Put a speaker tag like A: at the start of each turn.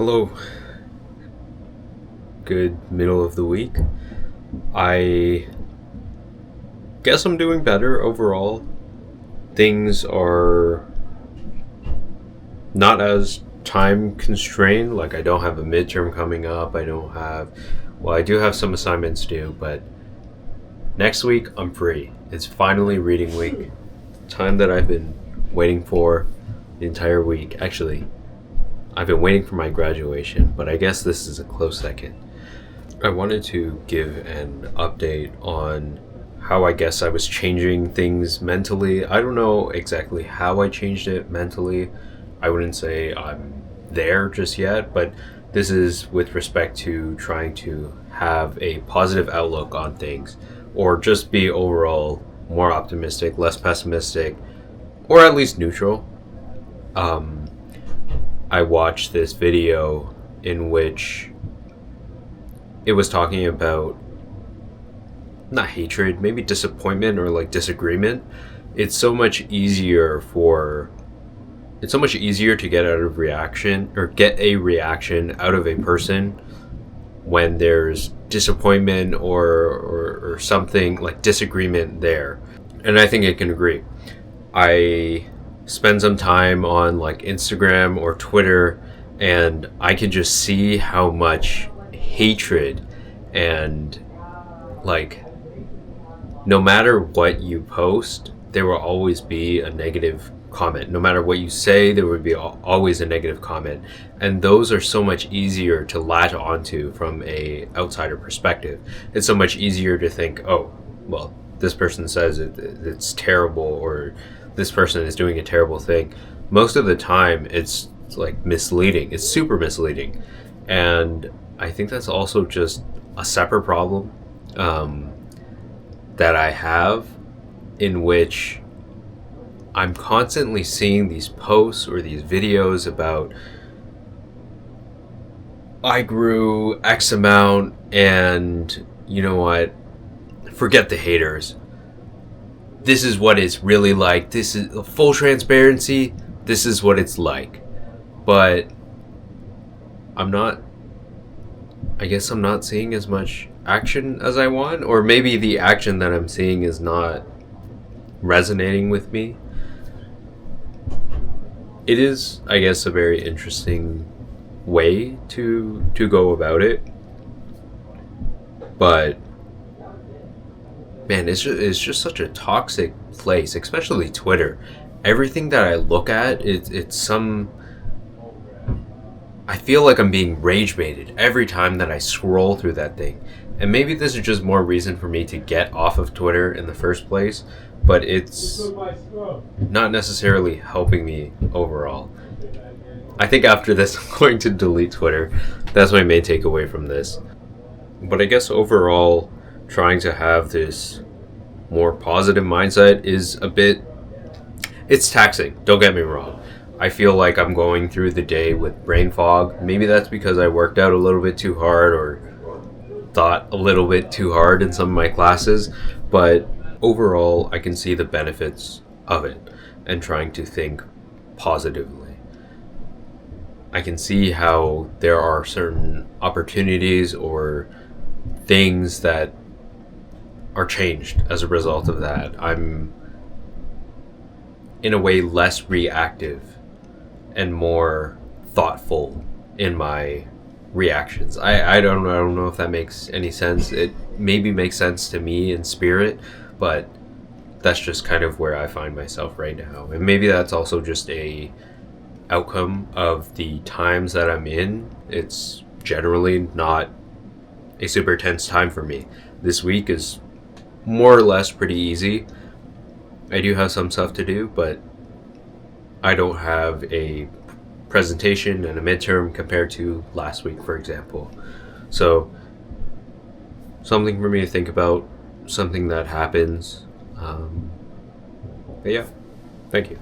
A: Hello, good middle of the week. I guess I'm doing better overall. Things are not as time constrained, like I don't have a midterm coming up. I do have some assignments due, but next week I'm free. It's finally reading week. Time that I've been waiting for the entire week. Actually, I've been waiting for my graduation, but I guess this is a close second. I wanted to give an update on how I guess I was changing things mentally. I don't know exactly how I changed it mentally. I wouldn't say I'm there just yet, but this is with respect to trying to have a positive outlook on things or just be overall more optimistic, less pessimistic, or at least neutral. Um, I watched this video in which it was talking about not hatred, maybe disappointment or like disagreement. It's so much easier for it's so much easier to get out of reaction or get a reaction out of a person when there's disappointment or something like disagreement there. And I think I can agree. I spend some time on like Instagram or Twitter and I can just see how much hatred and like no matter what you post, there will always be a negative comment. No matter what you say, there would be always a negative comment. And those are so much easier to latch onto from a outsider perspective. It's so much easier to think, oh, well, this person says it's terrible or this person is doing a terrible thing. Most of the time, it's like misleading. It's super misleading. And I think that's also just a separate problem that I have, in which I'm constantly seeing these posts or these videos about I grew X amount and you know what? Forget the haters. This is what it's really like. This is full transparency. This is what it's like. But I guess I'm not seeing as much action as I want, or maybe the action that I'm seeing is not resonating with me. It is, I guess, a very interesting way to go about it. But man, it's just such a toxic place, especially Twitter. Everything that I look at, it's some. I feel like I'm being rage baited every time that I scroll through that thing. And maybe this is just more reason for me to get off of Twitter in the first place, but it's not necessarily helping me overall. I think after this, I'm going to delete Twitter. That's my main takeaway from this. But I guess overall, trying to have this more positive mindset is it's taxing. Don't get me wrong. I feel like I'm going through the day with brain fog. Maybe that's because I worked out a little bit too hard or thought a little bit too hard in some of my classes. But overall, I can see the benefits of it and trying to think positively. I can see how there are certain opportunities or things that are changed as a result of that. I'm in a way less reactive and more thoughtful in my reactions. I don't know if that makes any sense. It maybe makes sense to me in spirit, but that's just kind of where I find myself right now. And maybe that's also just a outcome of the times that I'm in. It's generally not a super tense time for me. This week is more or less pretty easy. I do have some stuff to do, but I don't have a presentation and a midterm compared to last week, for example. So, something for me to think about, something that happens. But yeah, thank you.